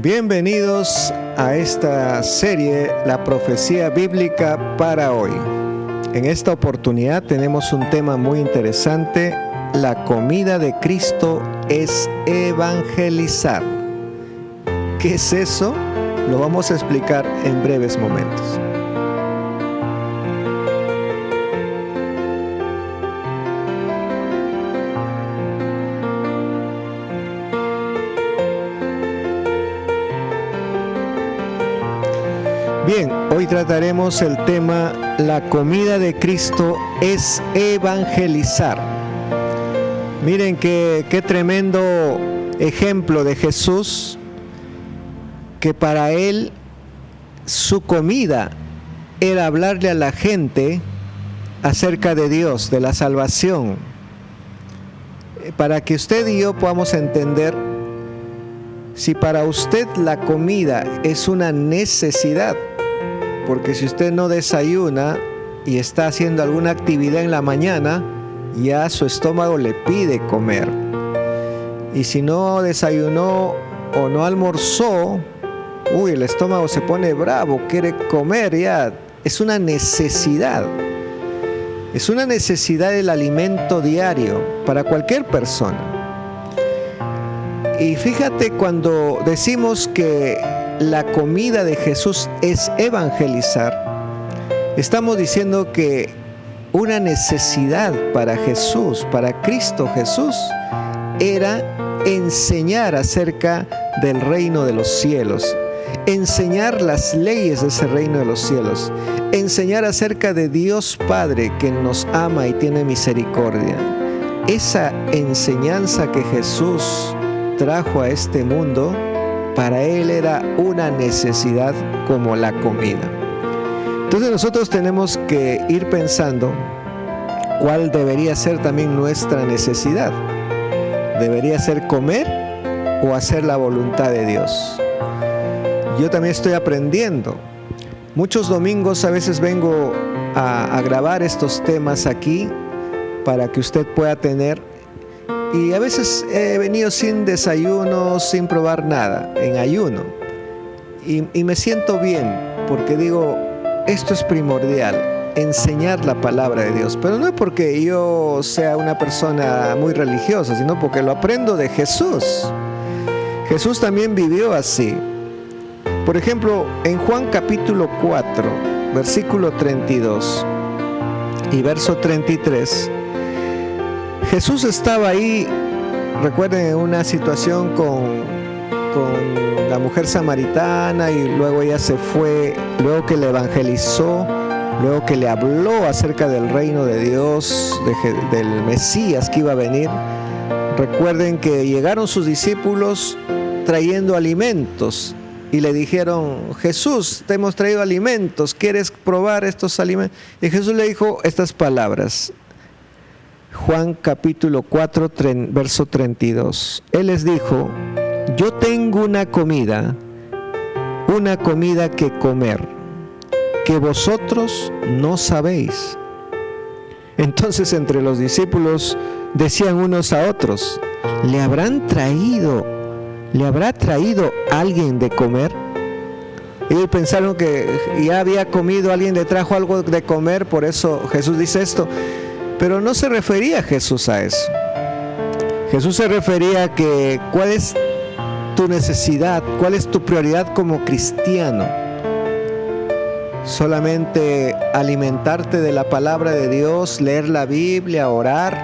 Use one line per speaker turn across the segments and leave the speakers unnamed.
Bienvenidos a esta serie, La Profecía Bíblica para hoy. En esta oportunidad tenemos un tema muy interesante. La comida de Cristo es evangelizar. ¿Qué es eso? Lo vamos a explicar en breves momentos. Bien, hoy trataremos el tema La comida de Cristo es evangelizar. Miren qué tremendo ejemplo de Jesús, que para él su comida era hablarle a la gente acerca de Dios, de la salvación. Para que usted y yo podamos entender, si para usted la comida es una necesidad, porque si usted no desayuna y está haciendo alguna actividad en la mañana, ya su estómago le pide comer. Y si no desayunó o no almorzó, el estómago se pone bravo, quiere comer ya. Es una necesidad. Es una necesidad del alimento diario para cualquier persona. Y fíjate, cuando decimos que la comida de Jesús es evangelizar, estamos diciendo que una necesidad para Jesús, para Cristo Jesús, era enseñar acerca del reino de los cielos, enseñar las leyes de ese reino de los cielos, enseñar acerca de Dios Padre que nos ama y tiene misericordia. Esa enseñanza que Jesús trajo a este mundo, para él era una necesidad como la comida. Entonces nosotros tenemos que ir pensando cuál debería ser también nuestra necesidad. ¿Debería ser comer o hacer la voluntad de Dios? Yo también estoy aprendiendo. Muchos domingos a veces vengo a grabar estos temas aquí para que usted pueda tener. Y a veces he venido sin desayuno, sin probar nada, en ayuno. Y me siento bien, porque digo, esto es primordial, enseñar la palabra de Dios. Pero no es porque yo sea una persona muy religiosa, sino porque lo aprendo de Jesús. Jesús también vivió así. Por ejemplo, en Juan capítulo 4, versículo 32 y verso 33, Jesús estaba ahí, recuerden, en una situación con la mujer samaritana, y luego ella se fue, luego que le evangelizó, luego que le habló acerca del reino de Dios, del Mesías que iba a venir. Recuerden que llegaron sus discípulos trayendo alimentos y le dijeron: Jesús, te hemos traído alimentos, ¿quieres probar estos alimentos? Y Jesús le dijo estas palabras. Juan capítulo 4, verso 32. Él les dijo: yo tengo una comida que comer, que vosotros no sabéis. Entonces entre los discípulos decían unos a otros: ¿le habrá traído alguien de comer? Ellos pensaron que ya había comido, alguien le trajo algo de comer, por eso Jesús dice esto. Pero no se refería Jesús a eso. Jesús se refería a que cuál es tu necesidad, cuál es tu prioridad como cristiano. Solamente alimentarte de la palabra de Dios, leer la Biblia, orar,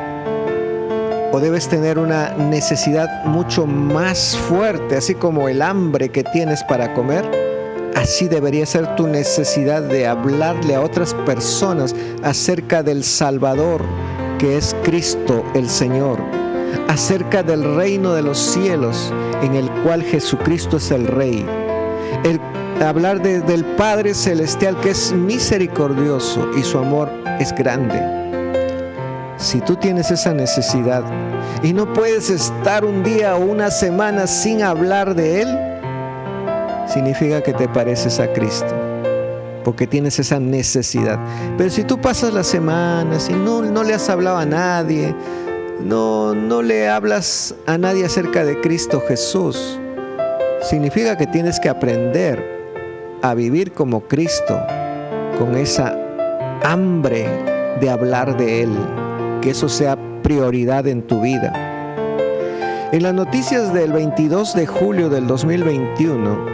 o debes tener una necesidad mucho más fuerte, así como el hambre que tienes para comer. Así debería ser tu necesidad de hablarle a otras personas acerca del Salvador, que es Cristo el Señor, acerca del reino de los cielos, en el cual Jesucristo es el Rey. Hablar del Padre Celestial, que es misericordioso y su amor es grande. Si tú tienes esa necesidad y no puedes estar un día o una semana sin hablar de Él, significa que te pareces a Cristo, porque tienes esa necesidad. Pero si tú pasas las semanas y no le has hablado a nadie, no le hablas a nadie acerca de Cristo Jesús, significa que tienes que aprender a vivir como Cristo, con esa hambre de hablar de Él, que eso sea prioridad en tu vida. En las noticias del 22 de julio del 2021,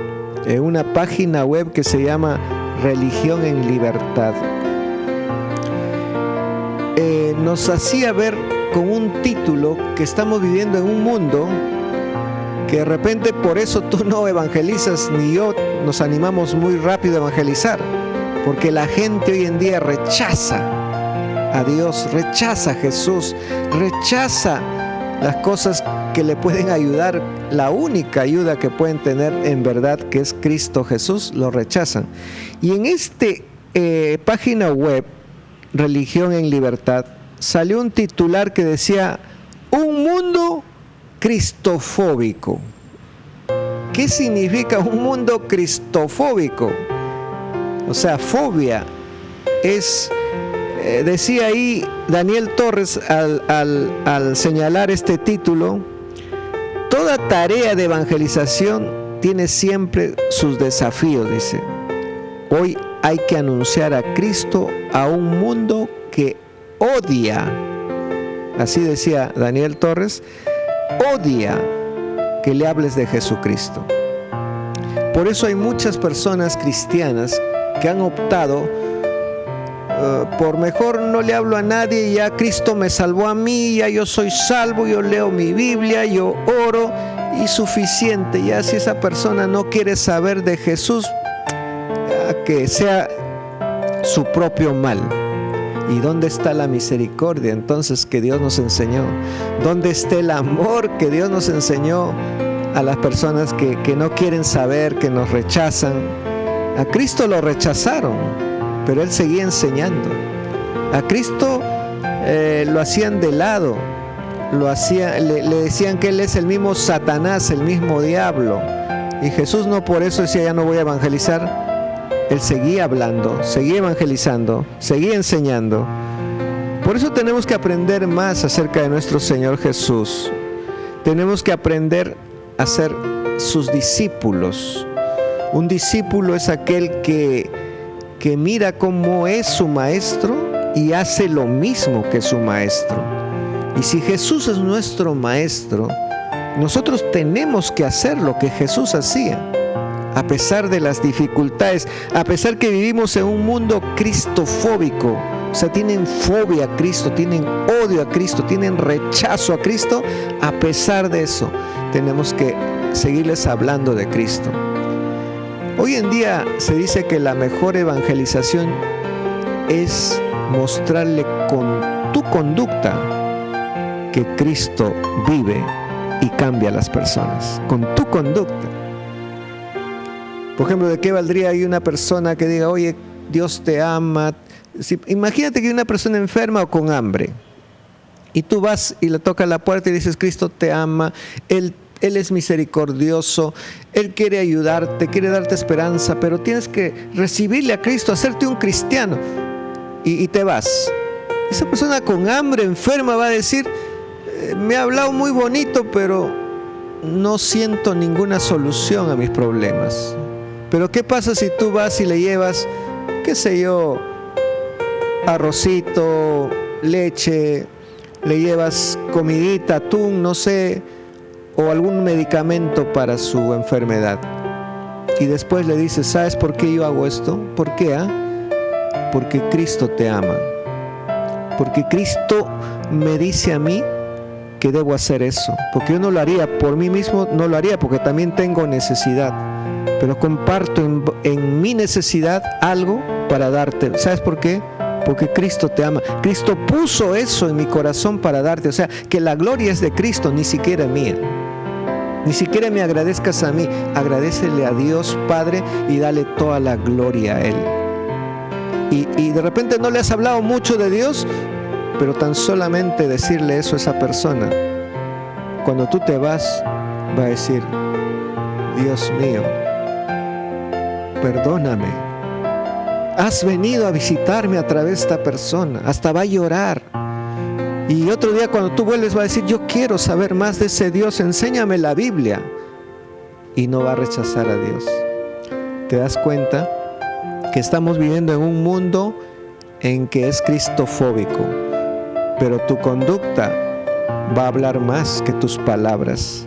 en una página web que se llama Religión en Libertad, nos hacía ver con un título que estamos viviendo en un mundo que de repente por eso tú no evangelizas, ni yo nos animamos muy rápido a evangelizar, porque la gente hoy en día rechaza a Dios, rechaza a Jesús, rechaza las cosas que le pueden ayudar, la única ayuda que pueden tener en verdad, que es Cristo Jesús, lo rechazan. Y en este página web, Religión en Libertad, salió un titular que decía: un mundo cristofóbico. ¿Qué significa un mundo cristofóbico? O sea, fobia es, decía ahí Daniel Torres al señalar este título: toda tarea de evangelización tiene siempre sus desafíos, dice. Hoy hay que anunciar a Cristo a un mundo que odia, así decía Daniel Torres, odia que le hables de Jesucristo. Por eso hay muchas personas cristianas que han optado por mejor no le hablo a nadie, ya Cristo me salvó a mí, ya yo soy salvo, yo leo mi Biblia, yo oro y suficiente. Ya si esa persona no quiere saber de Jesús, que sea su propio mal. ¿Y dónde está la misericordia entonces que Dios nos enseñó? ¿Dónde está el amor que Dios nos enseñó a las personas que no quieren saber, que nos rechazan? A Cristo lo rechazaron, pero Él seguía enseñando. A Cristo lo hacían de lado, le decían que Él es el mismo Satanás, el mismo diablo. Y Jesús no por eso decía: ya no voy a evangelizar. Él seguía hablando, seguía evangelizando, seguía enseñando. Por eso tenemos que aprender más acerca de nuestro Señor Jesús. Tenemos que aprender a ser sus discípulos. Un discípulo es aquel que mira cómo es su maestro y hace lo mismo que su maestro. Y si Jesús es nuestro maestro, nosotros tenemos que hacer lo que Jesús hacía. A pesar de las dificultades, a pesar que vivimos en un mundo cristofóbico, o sea, tienen fobia a Cristo, tienen odio a Cristo, tienen rechazo a Cristo, a pesar de eso, tenemos que seguirles hablando de Cristo. Hoy en día se dice que la mejor evangelización es mostrarle con tu conducta que Cristo vive y cambia a las personas, con tu conducta. Por ejemplo, ¿de qué valdría ahí una persona que diga: oye, Dios te ama? Imagínate que hay una persona enferma o con hambre, y tú vas y le tocas la puerta y dices: Cristo te ama, Él es misericordioso, Él quiere ayudarte, quiere darte esperanza, pero tienes que recibirle a Cristo, hacerte un cristiano, y te vas. Esa persona con hambre, enferma, va a decir: me ha hablado muy bonito, pero no siento ninguna solución a mis problemas. Pero ¿qué pasa si tú vas y le llevas, qué sé yo, arrocito, leche, le llevas comidita, atún, no sé, o algún medicamento para su enfermedad? Y después le dices: ¿sabes por qué yo hago esto? ¿Por qué? Porque Cristo te ama. Porque Cristo me dice a mí que debo hacer eso. Porque yo no lo haría por mí mismo, no lo haría porque también tengo necesidad. Pero comparto en mi necesidad algo para darte. ¿Sabes por qué? Porque Cristo te ama. Cristo puso eso en mi corazón para darte. O sea, que la gloria es de Cristo, ni siquiera mía. Ni siquiera me agradezcas a mí. Agradécele a Dios Padre y dale toda la gloria a Él. Y de repente no le has hablado mucho de Dios, pero tan solamente decirle eso a esa persona, cuando tú te vas, va a decir: Dios mío, perdóname, has venido a visitarme a través de esta persona, hasta va a llorar. Y otro día cuando tú vuelves va a decir: yo quiero saber más de ese Dios, enséñame la Biblia. y no va a rechazar a Dios. ¿Te das cuenta que estamos viviendo en un mundo en que es cristofóbico, pero tu conducta va a hablar más que tus palabras?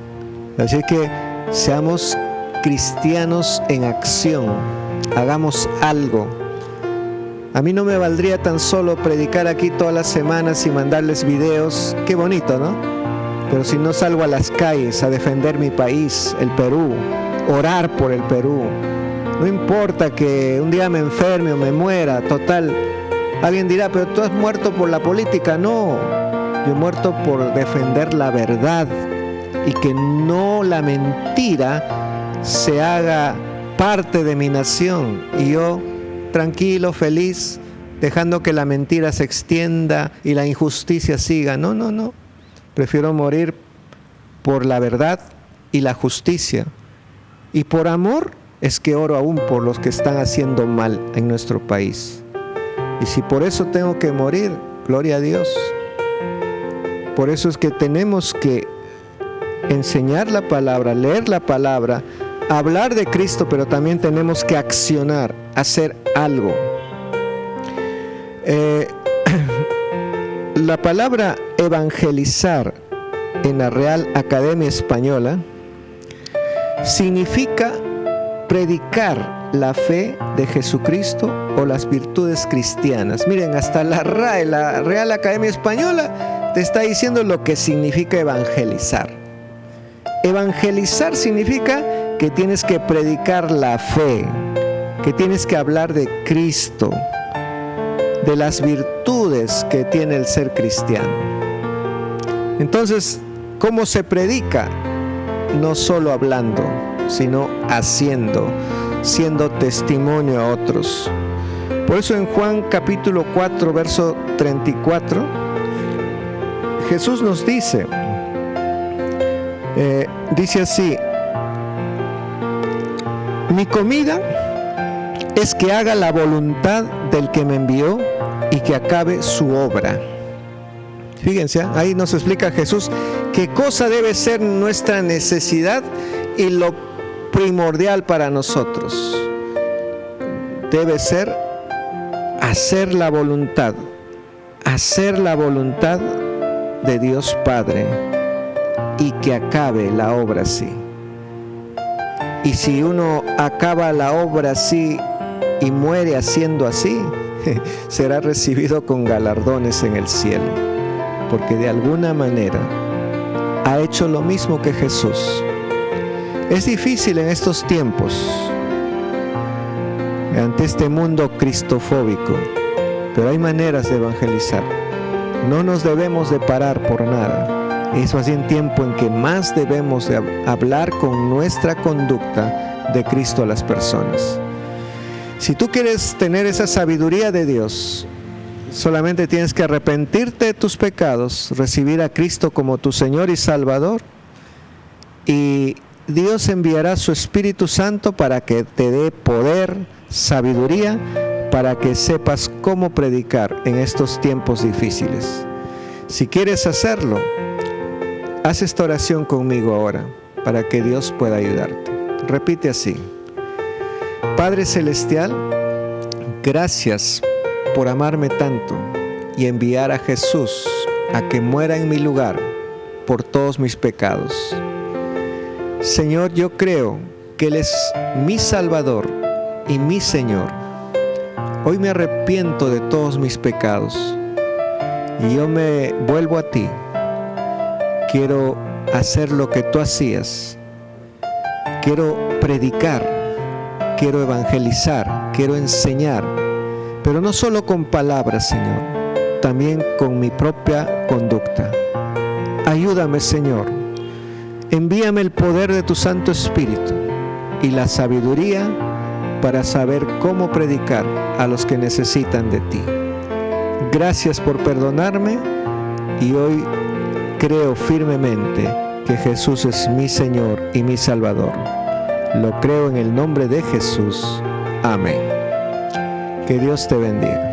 Así que seamos cristianos en acción, hagamos algo. A mí no me valdría tan solo predicar aquí todas las semanas y mandarles videos, qué bonito, ¿no? Pero si no salgo a las calles a defender mi país, el Perú, orar por el Perú, no importa que un día me enferme o me muera, total, alguien dirá, pero tú has muerto por la política. No, yo he muerto por defender la verdad y que no la mentira se haga parte de mi nación y yo tranquilo, feliz, dejando que la mentira se extienda y la injusticia siga. No. Prefiero morir por la verdad y la justicia. Y por amor es que oro aún por los que están haciendo mal en nuestro país. Y si por eso tengo que morir, gloria a Dios. Por eso es que tenemos que enseñar la palabra, leer la palabra, hablar de Cristo, pero también tenemos que accionar, hacer algo. La palabra evangelizar en la Real Academia Española significa predicar la fe de Jesucristo o las virtudes cristianas. Miren, hasta la RAE, la Real Academia Española, te está diciendo lo que significa evangelizar. Evangelizar significa que tienes que predicar la fe, que tienes que hablar de Cristo, de las virtudes que tiene el ser cristiano. Entonces, ¿cómo se predica? No solo hablando, sino haciendo, siendo testimonio a otros. Por eso en Juan capítulo 4, verso 34, Jesús nos dice así: mi comida es que haga la voluntad del que me envió y que acabe su obra. Fíjense, ahí nos explica Jesús qué cosa debe ser nuestra necesidad y lo primordial para nosotros. Debe ser hacer la voluntad de Dios Padre y que acabe la obra así. Y si uno acaba la obra así y muere haciendo así, será recibido con galardones en el cielo, porque de alguna manera ha hecho lo mismo que Jesús. Es difícil en estos tiempos, ante este mundo cristofóbico, pero hay maneras de evangelizar. No nos debemos de parar por nada. Es más bien tiempo en que más debemos de hablar con nuestra conducta de Cristo a las personas. Si tú quieres tener esa sabiduría de Dios, solamente tienes que arrepentirte de tus pecados, recibir a Cristo como tu Señor y Salvador, y Dios enviará su Espíritu Santo para que te dé poder, sabiduría, para que sepas cómo predicar en estos tiempos difíciles. Si quieres hacerlo, haz esta oración conmigo ahora, para que Dios pueda ayudarte. Repite así: Padre Celestial, gracias por amarme tanto y enviar a Jesús a que muera en mi lugar por todos mis pecados. Señor, yo creo que Él es mi Salvador y mi Señor. Hoy me arrepiento de todos mis pecados y yo me vuelvo a ti. Quiero hacer lo que tú hacías. Quiero predicar, quiero evangelizar, quiero enseñar, pero no solo con palabras, Señor, también con mi propia conducta. Ayúdame, Señor. Envíame el poder de tu Santo Espíritu y la sabiduría para saber cómo predicar a los que necesitan de ti. Gracias por perdonarme y hoy creo firmemente que Jesús es mi Señor y mi Salvador. Lo creo en el nombre de Jesús. Amén. Que Dios te bendiga.